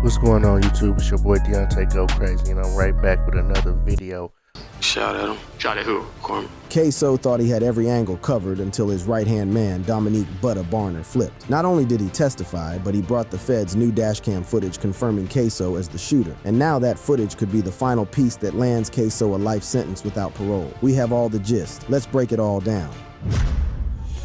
What's going on, YouTube? It's your boy Deontay Go Crazy, and I'm right back with another video. Shot at him. Shot at who? Corman. Ksoo thought he had every angle covered until his right-hand man, Dominique "Butta" Barner, flipped. Not only did he testify, but he brought the feds new dashcam footage confirming Ksoo as the shooter. And now that footage could be the final piece that lands Ksoo a life sentence without parole. We have all the gist. Let's break it all down.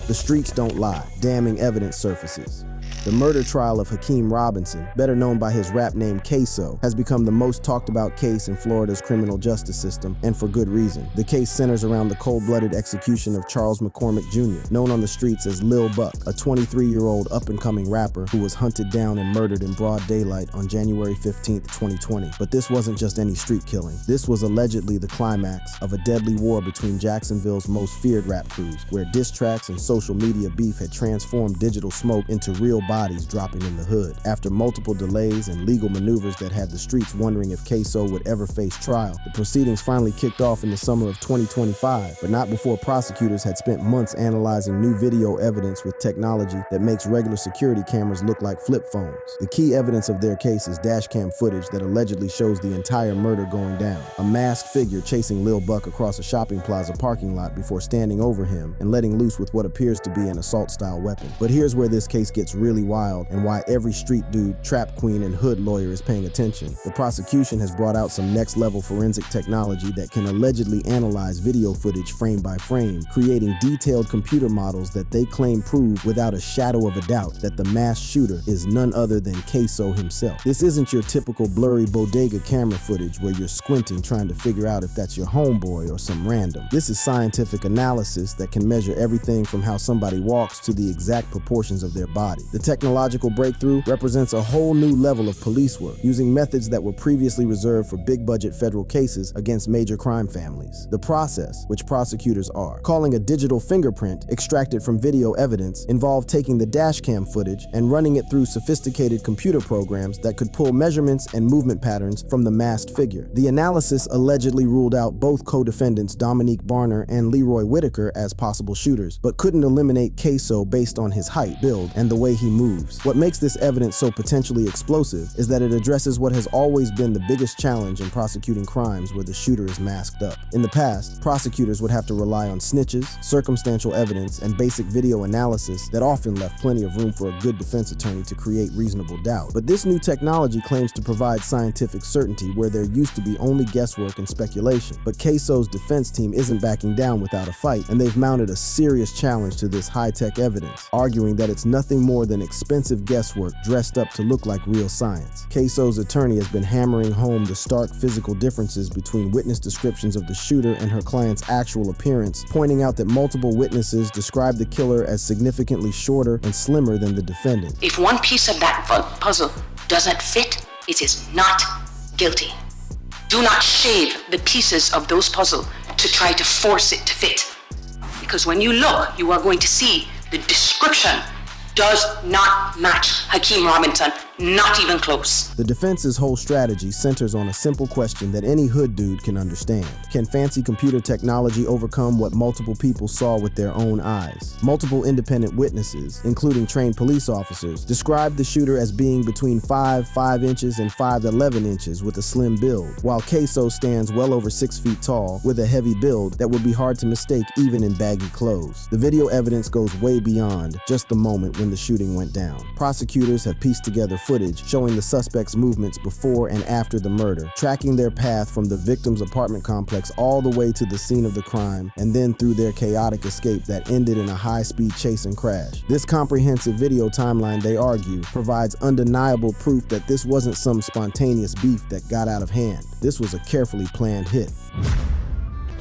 The streets don't lie. Damning evidence surfaces. The murder trial of Hakeem Robinson, better known by his rap name Ksoo, has become the most talked about case in Florida's criminal justice system, and for good reason. The case centers around the cold-blooded execution of Charles McCormick Jr., known on the streets as Lil Buck, a 23-year-old up-and-coming rapper who was hunted down and murdered in broad daylight on January 15, 2020. But this wasn't just any street killing. This was allegedly the climax of a deadly war between Jacksonville's most feared rap crews, where diss tracks and social media beef had transformed digital smoke into real bodies dropping in the hood. After multiple delays and legal maneuvers that had the streets wondering if Ksoo would ever face trial, the proceedings finally kicked off in the summer of 2025, but not before prosecutors had spent months analyzing new video evidence with technology that makes regular security cameras look like flip phones. The key evidence of their case is dashcam footage that allegedly shows the entire murder going down. A masked figure chasing Lil Buck across a shopping plaza parking lot before standing over him and letting loose with what appears to be an assault-style weapon. But here's where this case gets really wild and why every street dude, trap queen, and hood lawyer is paying attention. The prosecution has brought out some next-level forensic technology that can allegedly analyze video footage frame by frame, creating detailed computer models that they claim prove without a shadow of a doubt that the mass shooter is none other than Ksoo himself. This isn't your typical blurry bodega camera footage where you're squinting trying to figure out if that's your homeboy or some random. This is scientific analysis that can measure everything from how somebody walks to the exact proportions of their body. The technological breakthrough represents a whole new level of police work, using methods that were previously reserved for big-budget federal cases against major crime families. The process, which prosecutors are calling a digital fingerprint extracted from video evidence, involved taking the dashcam footage and running it through sophisticated computer programs that could pull measurements and movement patterns from the masked figure. The analysis allegedly ruled out both co-defendants Dominique Barner and Leroy Whitaker as possible shooters, but couldn't eliminate Ksoo based on his height, build, and the way he moves. What makes this evidence so potentially explosive is that it addresses what has always been the biggest challenge in prosecuting crimes where the shooter is masked up. In the past, prosecutors would have to rely on snitches, circumstantial evidence, and basic video analysis that often left plenty of room for a good defense attorney to create reasonable doubt. But this new technology claims to provide scientific certainty where there used to be only guesswork and speculation. But Ksoo's defense team isn't backing down without a fight, and they've mounted a serious challenge to this high-tech evidence, arguing that it's nothing more than expensive guesswork dressed up to look like real science. Ksoo's attorney has been hammering home the stark physical differences between witness descriptions of the shooter and her client's actual appearance, pointing out that multiple witnesses described the killer as significantly shorter and slimmer than the defendant. If one piece of that puzzle doesn't fit, it is not guilty. Do not shave the pieces of those puzzles to try to force it to fit. Because when you look, you are going to see the description does not match Hakeem Robinson, not even close. The defense's whole strategy centers on a simple question that any hood dude can understand. Can fancy computer technology overcome what multiple people saw with their own eyes? Multiple independent witnesses, including trained police officers, described the shooter as being between 5 inches and 5'11" inches with a slim build, while Ksoo stands well over 6 feet tall with a heavy build that would be hard to mistake even in baggy clothes. The video evidence goes way beyond just the moment when the shooting went down. Prosecutors have pieced together footage showing the suspects' movements before and after the murder, tracking their path from the victim's apartment complex all the way to the scene of the crime, and then through their chaotic escape that ended in a high-speed chase and crash. This comprehensive video timeline, they argue, provides undeniable proof that this wasn't some spontaneous beef that got out of hand. This was a carefully planned hit.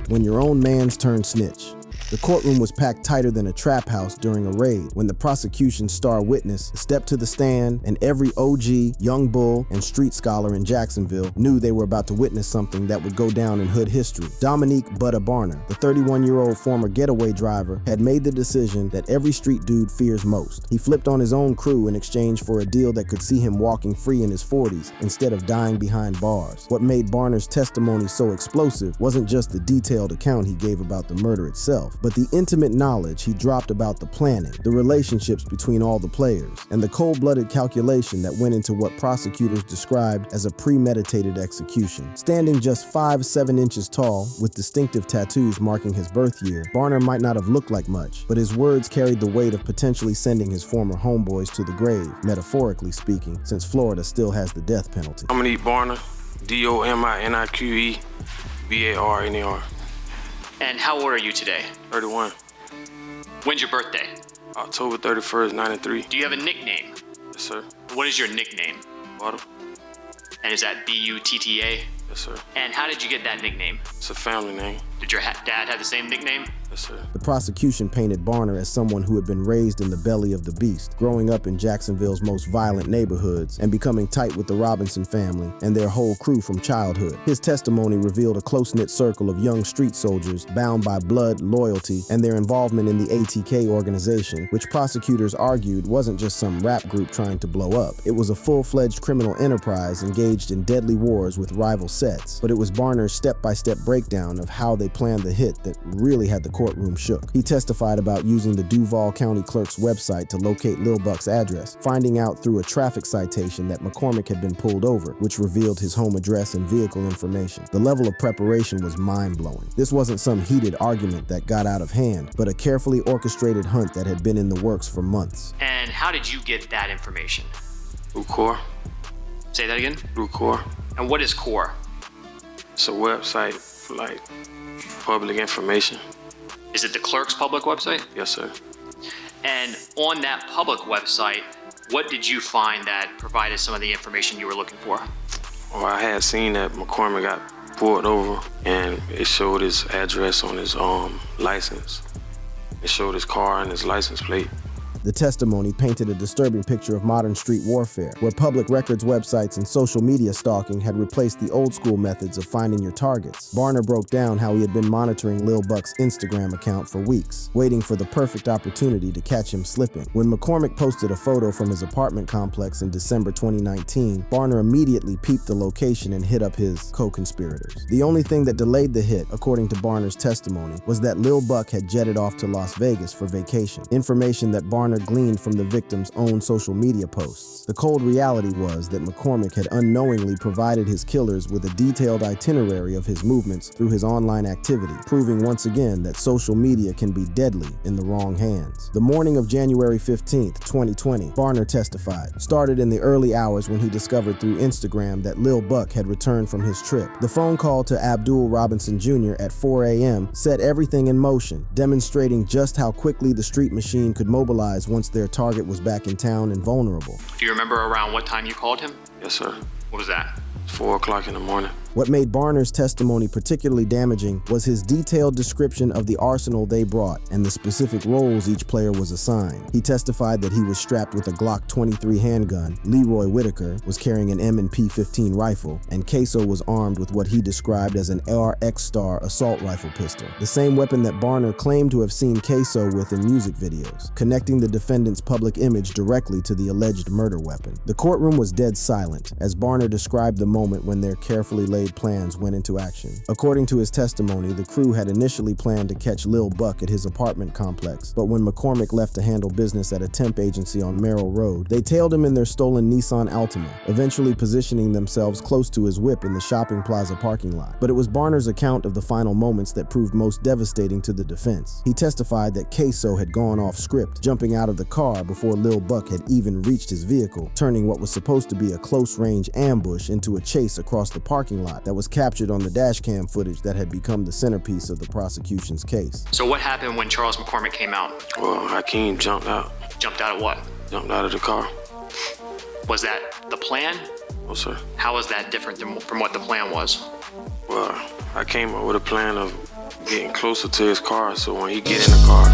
When your own man's turned snitch. The courtroom was packed tighter than a trap house during a raid when the prosecution's star witness stepped to the stand, and every OG, young bull, and street scholar in Jacksonville knew they were about to witness something that would go down in hood history. Dominique "Butta" Barner, the 31-year-old former getaway driver, had made the decision that every street dude fears most. He flipped on his own crew in exchange for a deal that could see him walking free in his 40s instead of dying behind bars. What made Barner's testimony so explosive wasn't just the detailed account he gave about the murder itself, but the intimate knowledge he dropped about the planning, the relationships between all the players, and the cold-blooded calculation that went into what prosecutors described as a premeditated execution. Standing just 5'7" inches tall, with distinctive tattoos marking his birth year, Barner might not have looked like much, but his words carried the weight of potentially sending his former homeboys to the grave, metaphorically speaking, since Florida still has the death penalty. Dominique Barner, DominiqueBarner. And how old are you today? 31. When's your birthday? October 31st, 93. Do you have a nickname? Yes, sir. What is your nickname? Bottle. And is that B-U-T-T-A? Yes, sir. And how did you get that nickname? It's a family name. Did your dad have the same nickname? Yes, sir. The prosecution painted Barner as someone who had been raised in the belly of the beast, growing up in Jacksonville's most violent neighborhoods and becoming tight with the Robinson family and their whole crew from childhood. His testimony revealed a close-knit circle of young street soldiers bound by blood, loyalty, and their involvement in the ATK organization, which prosecutors argued wasn't just some rap group trying to blow up. It was a full-fledged criminal enterprise engaged in deadly wars with rival sets. But it was Barner's step-by-step breakdown of how they planned the hit that really had the courtroom shook. He testified about using the Duval County Clerk's website to locate Lil Buck's address, finding out through a traffic citation that McCormick had been pulled over, which revealed his home address and vehicle information. The level of preparation was mind-blowing. This wasn't some heated argument that got out of hand, but a carefully orchestrated hunt that had been in the works for months. And how did you get that information? Through Core. Say that again? Through Core. And what is CORE? It's a website for like public information. Is it the clerk's public website? Yes, sir. And on that public website, what did you find that provided some of the information you were looking for? Well, I had seen that McCormick got pulled over and it showed his address on his license. It showed his car and his license plate. The testimony painted a disturbing picture of modern street warfare, where public records websites and social media stalking had replaced the old-school methods of finding your targets. Barner broke down how he had been monitoring Lil Buck's Instagram account for weeks, waiting for the perfect opportunity to catch him slipping. When McCormick posted a photo from his apartment complex in December 2019, Barner immediately peeped the location and hit up his co-conspirators. The only thing that delayed the hit, according to Barner's testimony, was that Lil Buck had jetted off to Las Vegas for vacation, information that Barner gleaned from the victim's own social media posts. The cold reality was that McCormick had unknowingly provided his killers with a detailed itinerary of his movements through his online activity, proving once again that social media can be deadly in the wrong hands. The morning of January 15th, 2020, Barner testified, started in the early hours when he discovered through Instagram that Lil Buck had returned from his trip. The phone call to Abdul Robinson Jr. at 4 a.m. set everything in motion, demonstrating just how quickly the street machine could mobilize once their target was back in town and vulnerable. Do you remember around what time you called him? Yes, sir. What was that? 4 o'clock in the morning. What made Barner's testimony particularly damaging was his detailed description of the arsenal they brought and the specific roles each player was assigned. He testified that he was strapped with a Glock 23 handgun, Leroy Whitaker was carrying an M&P 15 rifle, and Ksoo was armed with what he described as an AR-X Star assault rifle pistol, the same weapon that Barner claimed to have seen Ksoo with in music videos, connecting the defendant's public image directly to the alleged murder weapon. The courtroom was dead silent as Barner described the moment when their carefully laid plans went into action. According to his testimony, the crew had initially planned to catch Lil Buck at his apartment complex, but when McCormick left to handle business at a temp agency on Merrill Road, they tailed him in their stolen Nissan Altima, eventually positioning themselves close to his whip in the shopping plaza parking lot. But it was Barner's account of the final moments that proved most devastating to the defense. He testified that Ksoo had gone off script, jumping out of the car before Lil Buck had even reached his vehicle, turning what was supposed to be a close-range ambush into a chase across the parking lot that was captured on the dashcam footage that had become the centerpiece of the prosecution's case. So what happened when Charles McCormick came out? Well, Hakeem jumped out. Jumped out of what? Jumped out of the car. Was that the plan? No, sir. How was that different from what the plan was? Well, I came up with a plan of getting closer to his car so when he get in the car,